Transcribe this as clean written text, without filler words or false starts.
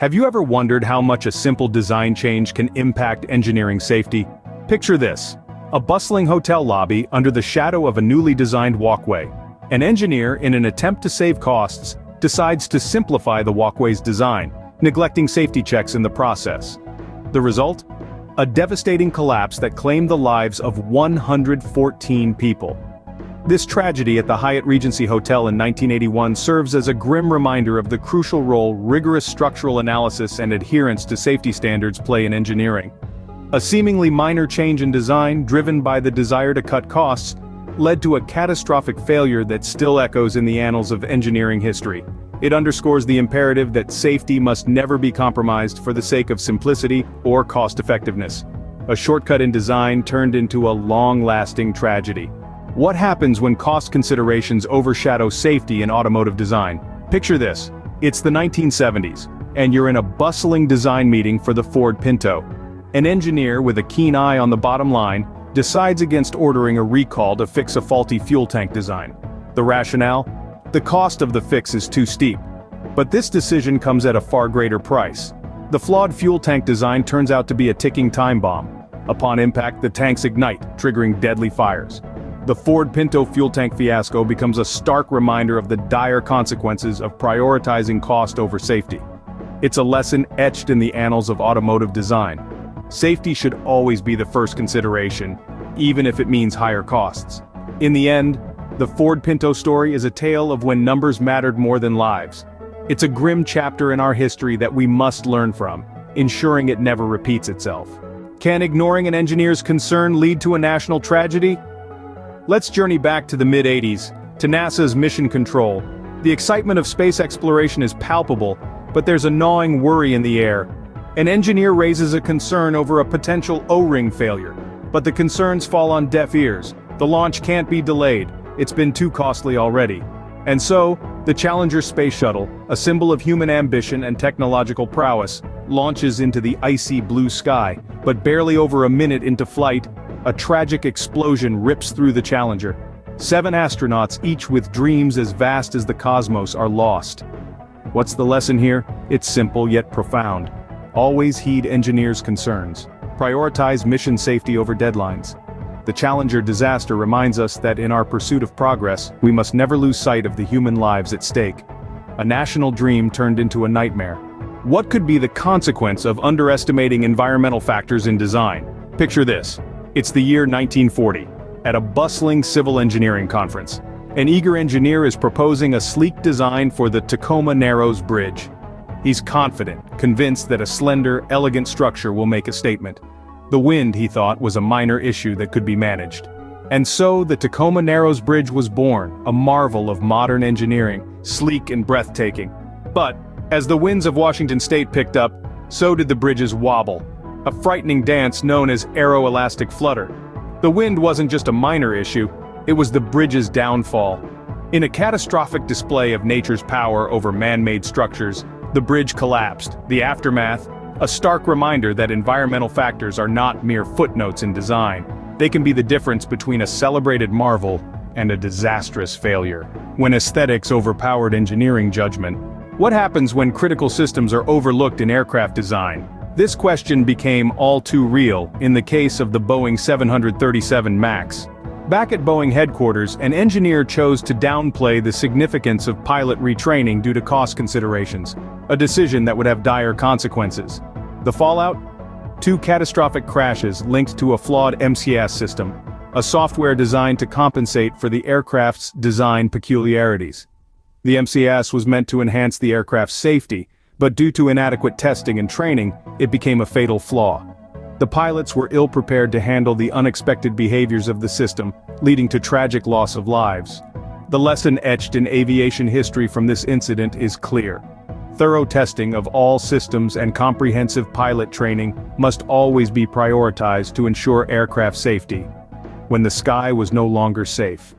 Have you ever wondered how much a simple design change can impact engineering safety? Picture this: a bustling hotel lobby under the shadow of a newly designed walkway. An engineer, in an attempt to save costs, decides to simplify the walkway's design, neglecting safety checks in the process. The result? A devastating collapse that claimed the lives of 114 people. This tragedy at the Hyatt Regency Hotel in 1981 serves as a grim reminder of the crucial role rigorous structural analysis and adherence to safety standards play in engineering. A seemingly minor change in design, driven by the desire to cut costs, led to a catastrophic failure that still echoes in the annals of engineering history. It underscores the imperative that safety must never be compromised for the sake of simplicity or cost-effectiveness. A shortcut in design turned into a long-lasting tragedy. What happens when cost considerations overshadow safety in automotive design? Picture this: it's the 1970s, and you're in a bustling design meeting for the Ford Pinto. An engineer with a keen eye on the bottom line decides against ordering a recall to fix a faulty fuel tank design. The rationale? The cost of the fix is too steep. But this decision comes at a far greater price. The flawed fuel tank design turns out to be a ticking time bomb. Upon impact, the tanks ignite, triggering deadly fires. The Ford Pinto fuel tank fiasco becomes a stark reminder of the dire consequences of prioritizing cost over safety. It's a lesson etched in the annals of automotive design. Safety should always be the first consideration, even if it means higher costs. In the end, the Ford Pinto story is a tale of when numbers mattered more than lives. It's a grim chapter in our history that we must learn from, ensuring it never repeats itself. Can ignoring an engineer's concern lead to a national tragedy? Let's journey back to the mid-80s, to NASA's mission control. The excitement of space exploration is palpable, but there's a gnawing worry in the air. An engineer raises a concern over a potential O-ring failure, but the concerns fall on deaf ears. The launch can't be delayed, it's been too costly already. And so, the Challenger space shuttle, a symbol of human ambition and technological prowess, launches into the icy blue sky, but barely over a minute into flight, a tragic explosion rips through the Challenger. 7 astronauts, each with dreams as vast as the cosmos, are lost. What's the lesson here? It's simple yet profound. Always heed engineers' concerns. Prioritize mission safety over deadlines. The Challenger disaster reminds us that in our pursuit of progress, we must never lose sight of the human lives at stake. A national dream turned into a nightmare. What could be the consequence of underestimating environmental factors in design? Picture this. It's the year 1940, at a bustling civil engineering conference. An eager engineer is proposing a sleek design for the Tacoma Narrows Bridge. He's confident, convinced that a slender, elegant structure will make a statement. The wind, he thought, was a minor issue that could be managed. And so the Tacoma Narrows Bridge was born, a marvel of modern engineering, sleek and breathtaking. But, as the winds of Washington state picked up, so did the bridge's wobble, a frightening dance known as aeroelastic flutter. The wind wasn't just a minor issue, it was the bridge's downfall. In a catastrophic display of nature's power over man-made structures, the bridge collapsed. The aftermath, a stark reminder that environmental factors are not mere footnotes in design. They can be the difference between a celebrated marvel and a disastrous failure. When aesthetics overpowered engineering judgment. What happens when critical systems are overlooked in aircraft design? This question became all too real in the case of the Boeing 737 MAX. Back at Boeing headquarters, an engineer chose to downplay the significance of pilot retraining due to cost considerations, a decision that would have dire consequences. The fallout? 2 catastrophic crashes linked to a flawed MCAS system, a software designed to compensate for the aircraft's design peculiarities. The MCAS was meant to enhance the aircraft's safety, but due to inadequate testing and training, it became a fatal flaw. The pilots were ill-prepared to handle the unexpected behaviors of the system, leading to tragic loss of lives. The lesson etched in aviation history from this incident is clear. Thorough testing of all systems and comprehensive pilot training must always be prioritized to ensure aircraft safety. When the sky was no longer safe.